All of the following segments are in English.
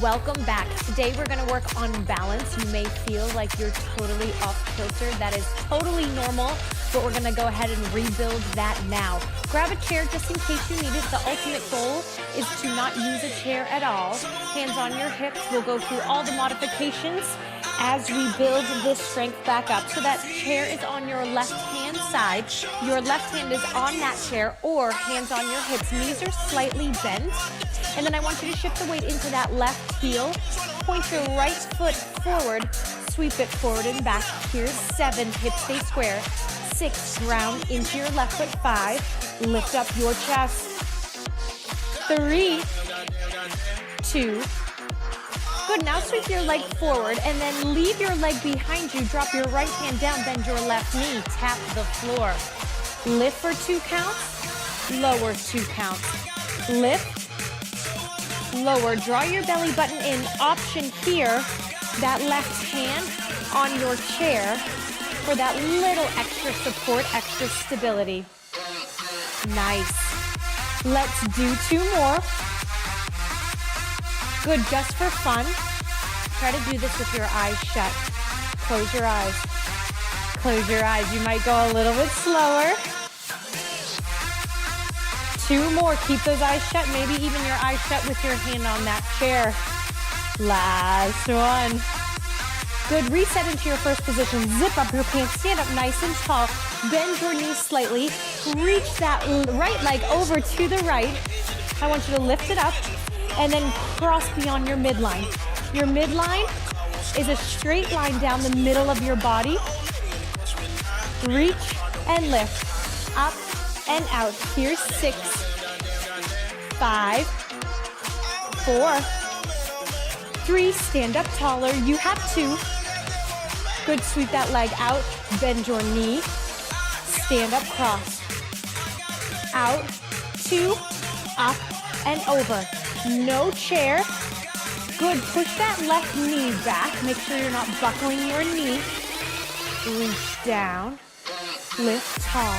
Welcome back. Today we're gonna work on balance. You may feel like you're totally off kilter. That is totally normal, but we're gonna go ahead and rebuild that now. Grab a chair just in case you need it. The ultimate goal is to not use a chair at all. Hands on your hips. We'll go through all the modifications as we build this strength back up. So that chair is on your left-hand side. Your left hand is on that chair or hands on your hips. Knees are slightly bent. And then I want you to shift the weight into that left heel. Point your right foot forward. Sweep it forward and back. Here's 7. Hips stay square. 6. Ground into your left foot. 5. Lift up your chest. 3. 2. Good, now sweep your leg forward and then leave your leg behind you. Drop your right hand down, bend your left knee, tap the floor. Lift for 2 counts, lower 2 counts. Lift, lower, draw your belly button in. Option here, that left hand on your chair for that little extra support, extra stability. Nice. Let's do 2 more. Good, just for fun. Try to do this with your eyes shut. Close your eyes. Close your eyes. You might go a little bit slower. 2 more. Keep those eyes shut. Maybe even your eyes shut with your hand on that chair. Last one. Good. Reset into your first position. Zip up your pants. Stand up nice and tall. Bend your knees slightly. Reach that right leg over to the right. I want you to lift it up and then cross beyond your midline. Your midline is a straight line down the middle of your body. Reach and lift. Up and out. Here's 6, 5, 4, 3. Stand up taller. You have 2. Good, sweep that leg out. Bend your knee. Stand up, cross. Out, 2, up and over. No chair. Good, push that left knee back. Make sure you're not buckling your knee. Reach down, lift tall.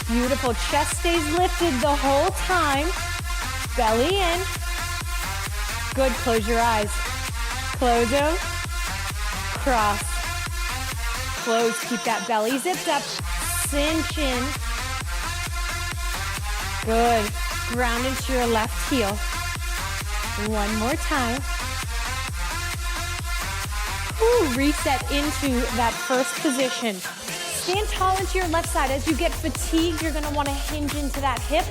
Beautiful, chest stays lifted the whole time. Belly in. Good, close your eyes. Close them, cross. Close, keep that belly zipped up. Cinch in. Good, ground into your left heel. One more time. Ooh, reset into that first position. Stand tall into your left side. As you get fatigued, you're gonna wanna hinge into that hip.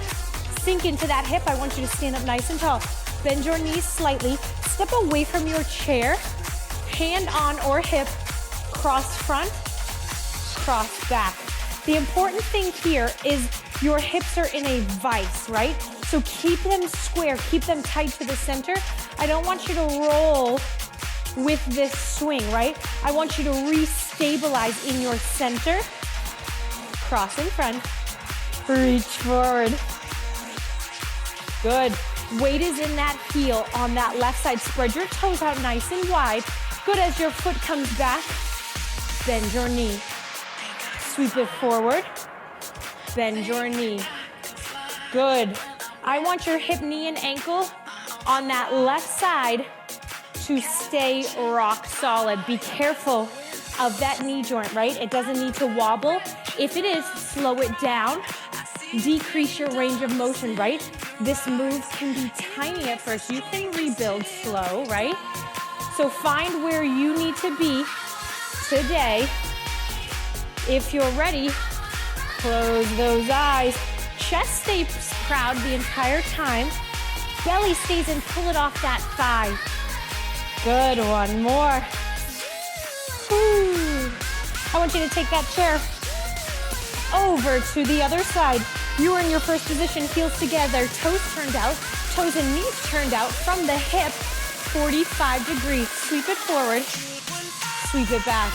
Sink into that hip. I want you to stand up nice and tall. Bend your knees slightly. Step away from your chair. Hand on or hip. Cross front, cross back. The important thing here is your hips are in a vice, right? So keep them square, keep them tight to the center. I don't want you to roll with this swing, right? I want you to re-stabilize in your center. Cross in front, reach forward. Good. Weight is in that heel on that left side. Spread your toes out nice and wide. Good, as your foot comes back, bend your knee. Sweep it forward, bend your knee. Good. I want your hip, knee, and ankle on that left side to stay rock solid. Be careful of that knee joint, right? It doesn't need to wobble. If it is, slow it down. Decrease your range of motion, right? This move can be tiny at first. You can rebuild slow, right? So find where you need to be today. If you're ready, close those eyes. Chest stays proud the entire time. Belly stays in, pull it off that thigh. Good, one more. Ooh. I want you to take that chair over to the other side. You are in your first position, heels together, toes turned out, toes and knees turned out from the hip, 45 degrees. Sweep it forward, sweep it back.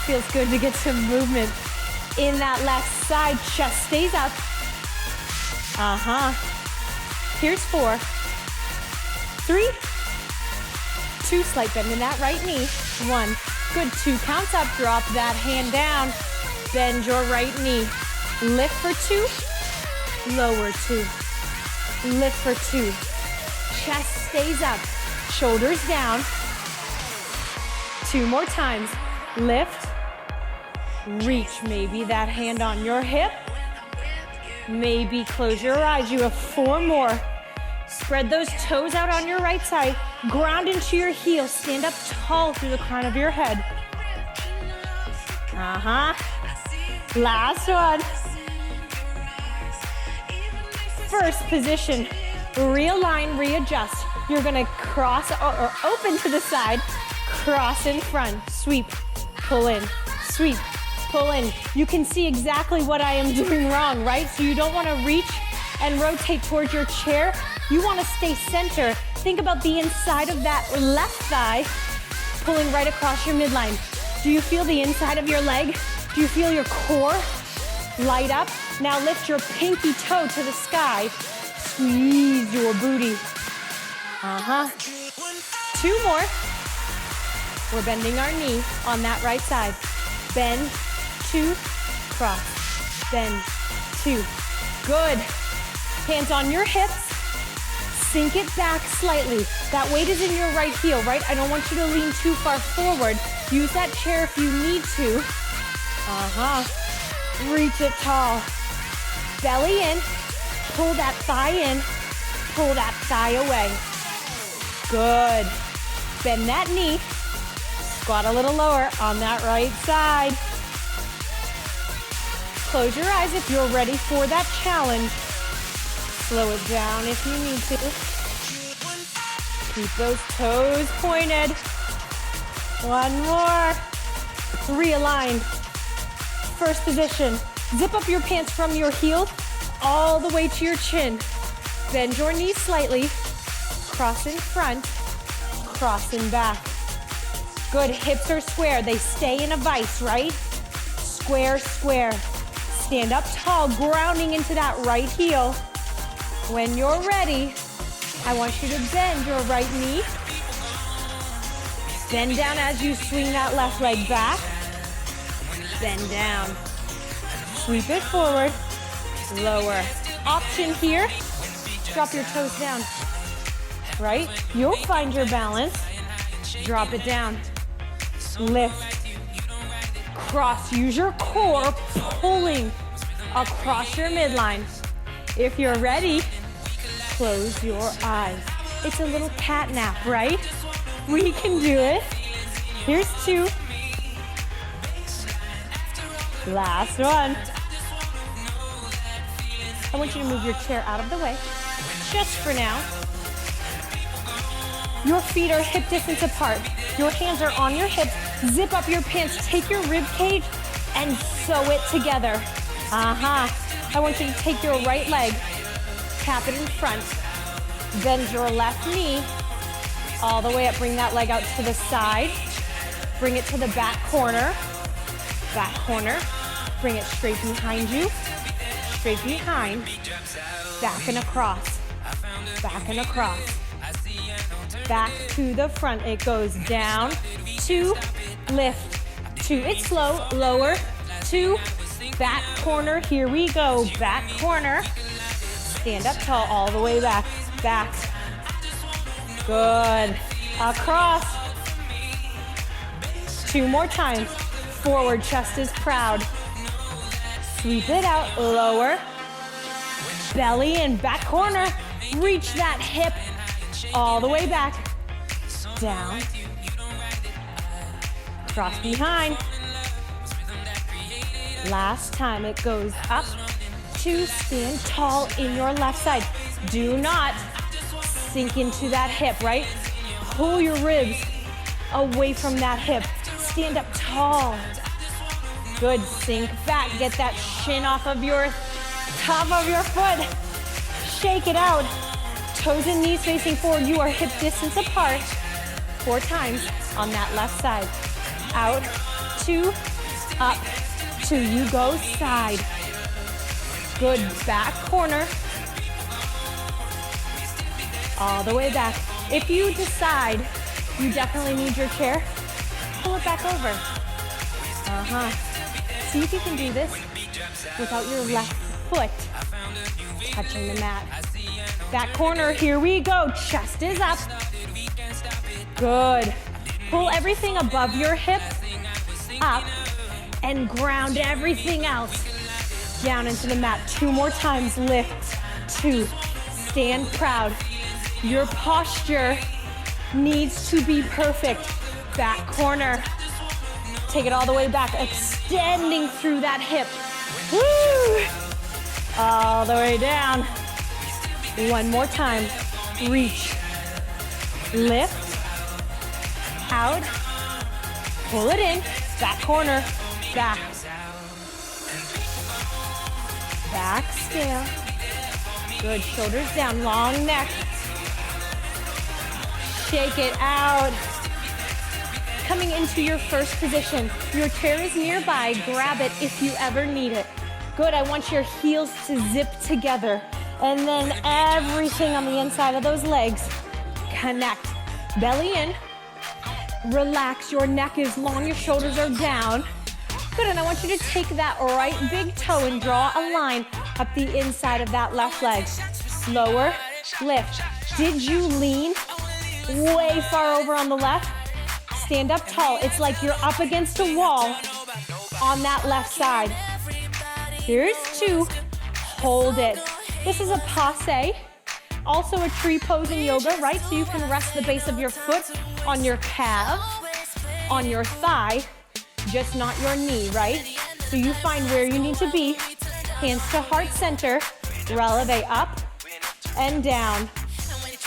Feels good to get some movement in that left side. Chest stays up. Here's 4, 3, 2, slight bend in that right knee. 1, good, 2 counts up, drop that hand down. Bend your right knee. Lift for 2, lower 2. Lift for 2. Chest stays up. Shoulders down. 2 more times. Lift, reach, maybe that hand on your hip. Maybe close your eyes. You have 4 more. Spread those toes out on your right side. Ground into your heels. Stand up tall through the crown of your head. Last one. First position. Realign, readjust. You're gonna cross or open to the side. Cross in front. Sweep, pull in, sweep, pull in. You can see exactly what I am doing wrong, right? So you don't wanna reach and rotate towards your chair. You wanna stay center. Think about the inside of that left thigh pulling right across your midline. Do you feel the inside of your leg? Do you feel your core light up? Now lift your pinky toe to the sky. Squeeze your booty. 2 more. We're bending our knee on that right side. Bend, 2, cross. Bend, 2. Good. Hands on your hips. Sink it back slightly. That weight is in your right heel, right? I don't want you to lean too far forward. Use that chair if you need to. Reach it tall. Belly in. Pull that thigh in. Pull that thigh away. Good. Bend that knee. Squat a little lower on that right side. Close your eyes if you're ready for that challenge. Slow it down if you need to. Keep those toes pointed. 1 more. Realign. First position. Zip up your pants from your heel all the way to your chin. Bend your knees slightly. Cross in front. Cross in back. Good. Hips are square. They stay in a vice, right? Square, square. Stand up tall, grounding into that right heel. When you're ready, I want you to bend your right knee. Bend down as you swing that left leg back. Bend down. Sweep it forward. Lower. Option here. Drop your toes down. Right? You'll find your balance. Drop it down. Lift. Cross. Use your core, pulling across your midline. If you're ready, close your eyes. It's a little cat nap, right? We can do it. Here's 2. Last one. I want you to move your chair out of the way, just for now. Your feet are hip distance apart. Your hands are on your hips. Zip up your pants. Take your rib cage and sew it together. I want you to take your right leg, tap it in front, bend your left knee all the way up. Bring that leg out to the side. Bring it to the back corner. Back corner. Bring it straight behind you. Straight behind. Back and across. Back and across. Back to the front. It goes down, 2, lift, 2. It's slow, lower, 2, back corner. Here we go, back corner. Stand up tall all the way back, back. Good. Across. 2 more times. Forward, chest is proud. Sweep it out, lower. Belly in, back corner. Reach that hip all the way back. Down. Cross behind. Last time, it goes up to stand tall in your left side. Do not sink into that hip, right? Pull your ribs away from that hip. Stand up tall. Good, sink back. Get that shin off of your top of your foot. Shake it out. Toes and knees facing forward. You are hip distance apart. 4 times on that left side. Out, 2, up, 2. You go side. Good, back corner. All the way back. If you decide you definitely need your chair, pull it back over. See if you can do this without your left foot touching the mat. Back corner, here we go. Chest is up. Good. Pull everything above your hip up and ground everything else down into the mat. 2 more times. Lift, 2. Stand proud. Your posture needs to be perfect. Back corner. Take it all the way back, extending through that hip. Woo! All the way down. 1 more time. Reach. Lift. Out. Pull it in. Back corner. Back. Back scale. Good. Shoulders down. Long neck. Shake it out. Coming into your first position. Your chair is nearby. Grab it if you ever need it. Good. I want your heels to zip together. And then everything on the inside of those legs. Connect. Belly in. Relax. Your neck is long. Your shoulders are down. Good. And I want you to take that right big toe and draw a line up the inside of that left leg. Lower. Lift. Did you lean way far over on the left? Stand up tall. It's like you're up against a wall on that left side. Here's 2. Hold it. This is a passe. Also a tree pose in yoga, right? So you can rest the base of your foot on your calf, on your thigh, just not your knee, right? So you find where you need to be. Hands to heart center. Releve up and down.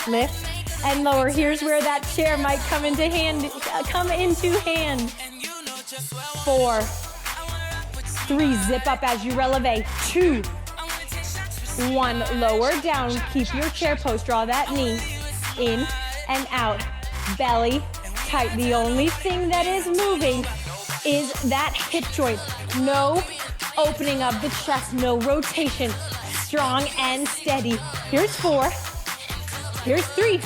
Lift and lower. Here's where that chair might come into hand. 4, 3, zip up as you releve. 2, 1, lower down. Keep your chair pose. Draw that knee in and out. Belly tight. The only thing that is moving is that hip joint. No opening of the chest, no rotation. Strong and steady. Here's 4. Here's 3.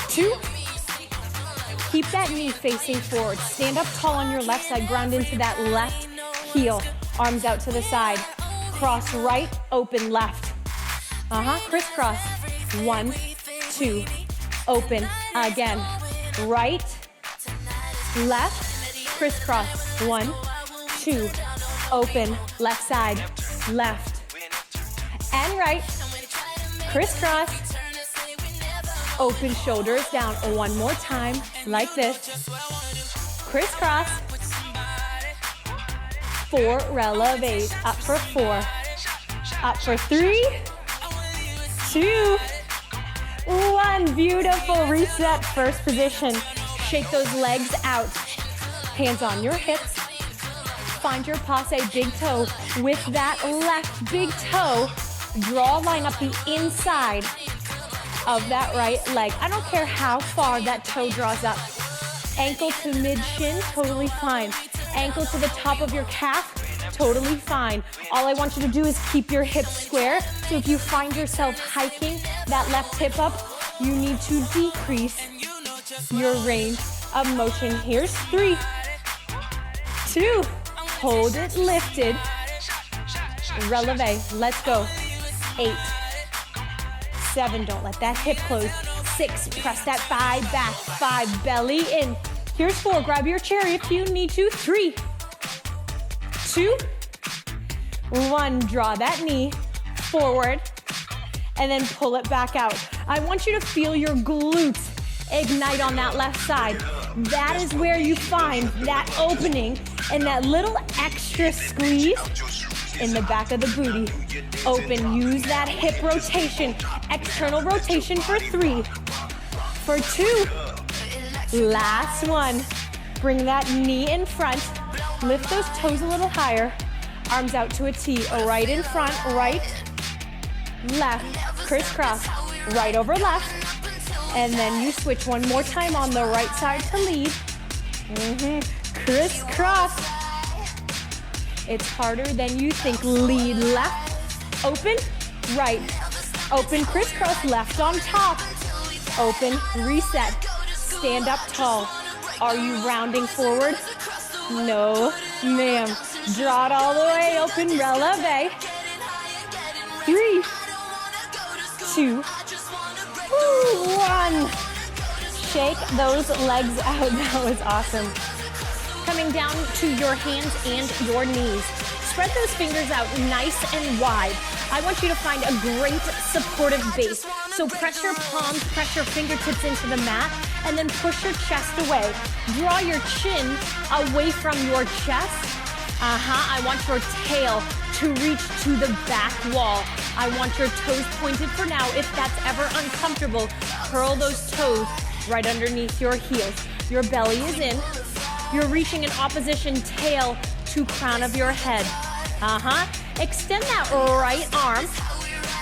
2. Keep that knee facing forward. Stand up tall on your left side. Ground into that left heel. Arms out to the side. Cross right, open left. Crisscross. 1, 2. Open again. Right, left, crisscross. 1, 2. Open, left side, left. And right. Crisscross. Open shoulders down. 1 more time, like this. Crisscross. 4, releve. Up for 4. Up for 3, 2, 1. Beautiful. Reset. First position. Shake those legs out. Hands on your hips. Find your passe big toe. With that left big toe, draw a line up the inside of that right leg. I don't care how far that toe draws up. Ankle to mid-shin, totally fine. Ankle to the top of your calf, totally fine. All I want you to do is keep your hips square. So if you find yourself hiking that left hip up, you need to decrease your range of motion. Here's 3, 2, hold it lifted. Releve, let's go. 8, 7, don't let that hip close. 6, press that thigh back. 5, belly in. Here's 4, grab your chair if you need to. 3, 2, 1, draw that knee forward and then pull it back out. I want you to feel your glutes ignite on that left side. That is where you find that opening and that little extra squeeze in the back of the booty. Open, use that hip rotation, external rotation for 3, for 2, last 1. Bring that knee in front, lift those toes a little higher, arms out to a T, right in front, right, left, crisscross, right over left, and then you switch 1 more time on the right side to lead. Crisscross. It's harder than you think. Lead left, open, right, open, crisscross, left on top, open, reset, stand up tall. Are you rounding forward? No, ma'am. Draw it all the way, open, releve. 3, 2, 1. Shake those legs out. That was awesome. Coming down to your hands and your knees. Spread those fingers out nice and wide. I want you to find a great supportive base. So press your palms, press your fingertips into the mat, and then push your chest away. Draw your chin away from your chest. I want your tail to reach to the back wall. I want your toes pointed for now. If that's ever uncomfortable, curl those toes right underneath your heels. Your belly is in. You're reaching in opposition, tail to crown of your head. Extend that right arm.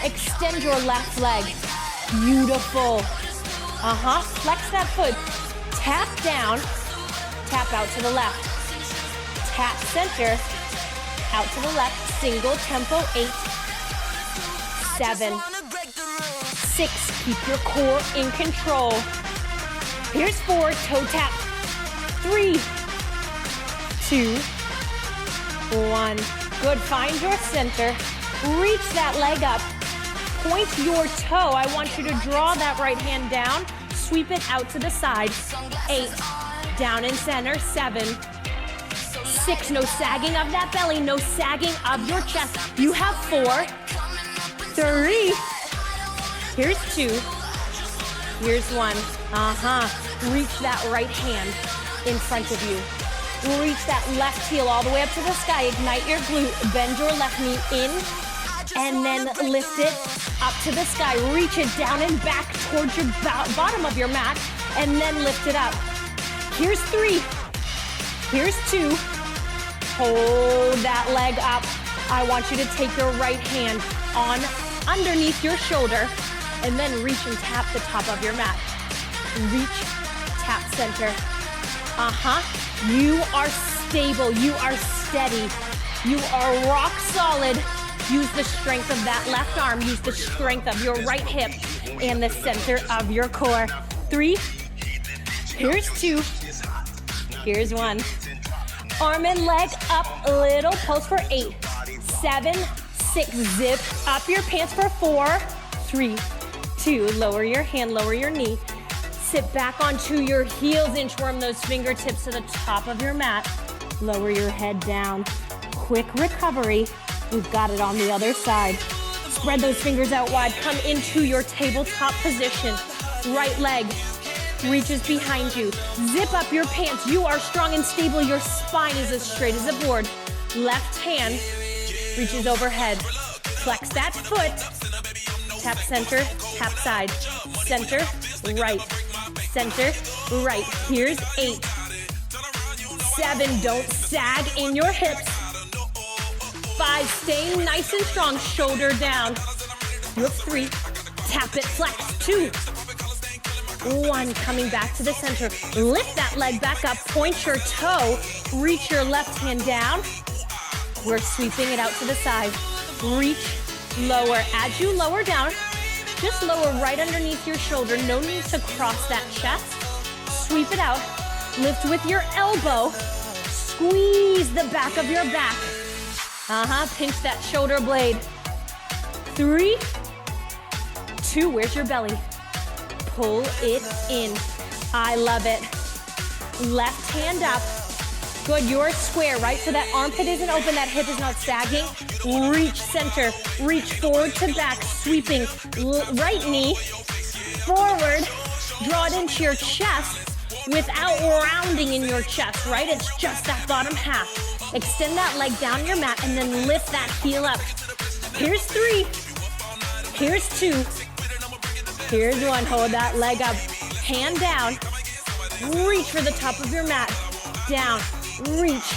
Extend your left leg. Beautiful. Flex that foot. Tap down. Tap out to the left. Tap center. Out to the left. Single tempo. 8, 7, 6. Keep your core in control. Here's 4. Toe tap. 3, 2, 1. Good. Find your center. Reach that leg up. Point your toe. I want you to draw that right hand down. Sweep it out to the side. 8. Down in center. 7, 6. No sagging of that belly. No sagging of your chest. You have 4, 3. Here's 2. Here's 1. Reach that right hand in front of you. Reach that left heel all the way up to the sky. Ignite your glute. Bend your left knee in and then lift it up to the sky. Reach it down and back towards your bottom of your mat and then lift it up. Here's 3. Here's 2. Hold that leg up. I want you to take your right hand on underneath your shoulder and then reach and tap the top of your mat. Reach, tap center. You are stable. You are steady. You are rock solid. Use the strength of that left arm. Use the strength of your right hip and the center of your core. 3. Here's 2. Here's 1. Arm and leg up a little. Pulse for 8, 7, 6. Zip up your pants for 4, 3, 2. Lower your hand, lower your knee. Sit back onto your heels, inchworm those fingertips to the top of your mat. Lower your head down. Quick recovery. We've got it on the other side. Spread those fingers out wide. Come into your tabletop position. Right leg reaches behind you. Zip up your pants. You are strong and stable. Your spine is as straight as a board. Left hand reaches overhead. Flex that foot. Tap center, tap side. Center, right. Center, right. Here's 8, 7. Don't sag in your hips. 5. Stay nice and strong. Shoulder down. You have 3. Tap it, flex. 2, 1. Coming back to the center. Lift that leg back up. Point your toe. Reach your left hand down. We're sweeping it out to the side. Reach, lower. As you lower down, just lower right underneath your shoulder. No need to cross that chest. Sweep it out. Lift with your elbow. Squeeze the back of your back. Pinch that shoulder blade. 3, 2. Where's your belly? Pull it in. I love it. Left hand up. Good, you're square, right? So that armpit isn't open, that hip is not sagging. Reach center, reach forward to back, sweeping right knee forward. Draw it into your chest without rounding in your chest, right? It's just that bottom half. Extend that leg down your mat and then lift that heel up. Here's 3. Here's 2. Here's 1. Hold that leg up. Hand down. Reach for the top of your mat. Down. Reach,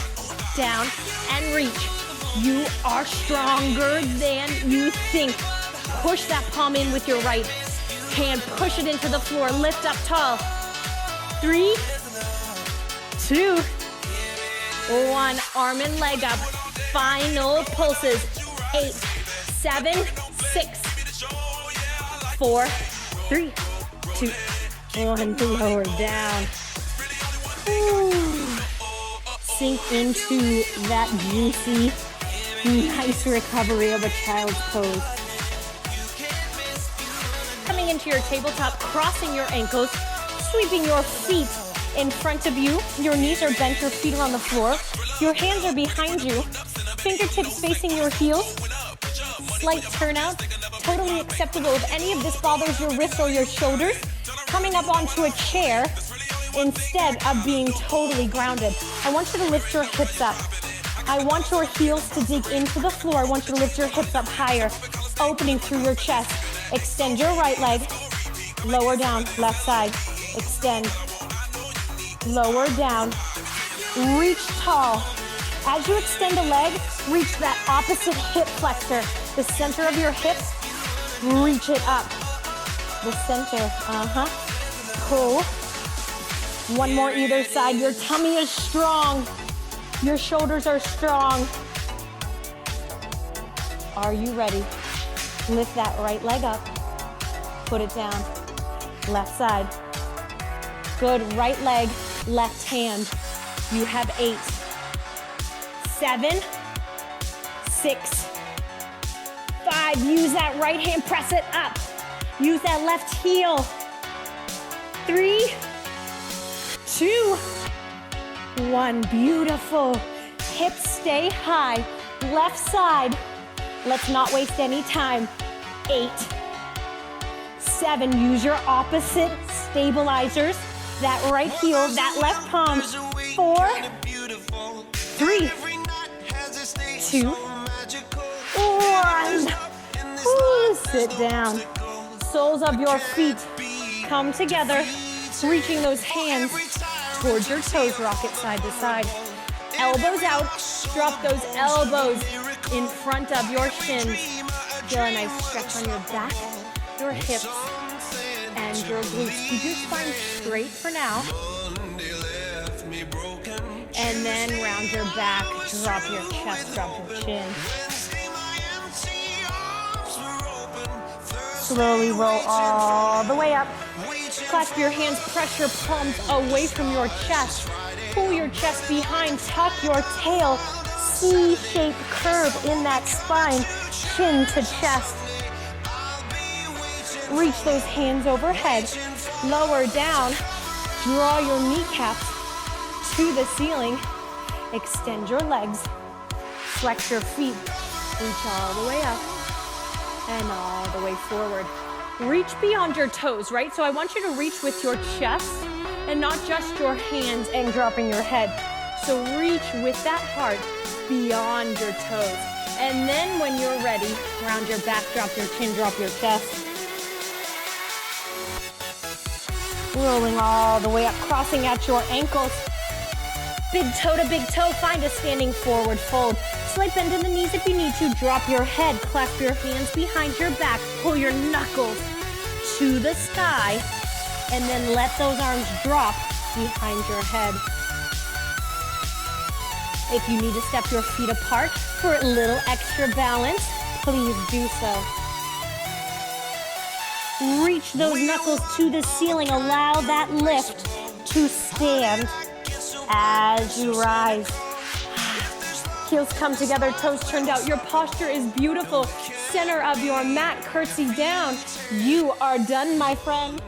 down, and reach. You are stronger than you think. Push that palm in with your right hand. Push it into the floor. Lift up tall. 3, 2, 1. Arm and leg up. Final pulses. 8, 7, 6, 4, 3, 2, 1. Lower down. Ooh. Sink into that juicy, nice recovery of a child's pose. Coming into your tabletop, crossing your ankles, sweeping your feet in front of you. Your knees are bent, your feet are on the floor. Your hands are behind you. Fingertips facing your heels. Slight turnout, totally acceptable. If any of this bothers your wrists or your shoulders, coming up onto a chair instead of being totally grounded. I want you to lift your hips up. I want your heels to dig into the floor. I want you to lift your hips up higher, opening through your chest. Extend your right leg, lower down, left side, extend, lower down, reach tall. As you extend a leg, reach that opposite hip flexor, the center of your hips, reach it up. The center, pull. One more either side. Your tummy is strong. Your shoulders are strong. Are you ready? Lift that right leg up. Put it down. Left side. Good. Right leg, left hand. You have 8, 7, 6, 5. Use that right hand, press it up. Use that left heel. 3, 2, 1. Beautiful. Hips stay high. Left side. Let's not waste any time. 8, 7. Use your opposite stabilizers. That right heel, that left palm. 4, 3, 2, 1. Ooh, sit down. Soles of your feet come together, reaching those hands towards your toes. Rock it side to side. Elbows out. Drop those elbows in front of your shins. Feel a nice stretch on your back, your hips, and your glutes. Keep your spine straight for now. And then round your back, drop your chest, drop your chin. Slowly roll all the way up. Clasp your hands, press your palms away from your chest. Pull your chest behind, tuck your tail. C-shaped curve in that spine, chin to chest. Reach those hands overhead. Lower down. Draw your kneecaps to the ceiling. Extend your legs. Flex your feet. Reach all the way up and all the way forward. Reach beyond your toes, right? So I want you to reach with your chest and not just your hands and dropping your head. So reach with that heart beyond your toes. And then when you're ready, round your back, drop your chin, drop your chest. Rolling all the way up, crossing at your ankles. Big toe to big toe, find a standing forward fold. Slight bend in the knees if you need to. Drop your head, clasp your hands behind your back. Pull your knuckles to the sky. And then let those arms drop behind your head. If you need to step your feet apart for a little extra balance, please do so. Reach those knuckles to the ceiling. Allow that lift to stand as you rise. Heels come together, toes turned out. Your posture is beautiful. Center of your mat, curtsy down. You are done, my friend.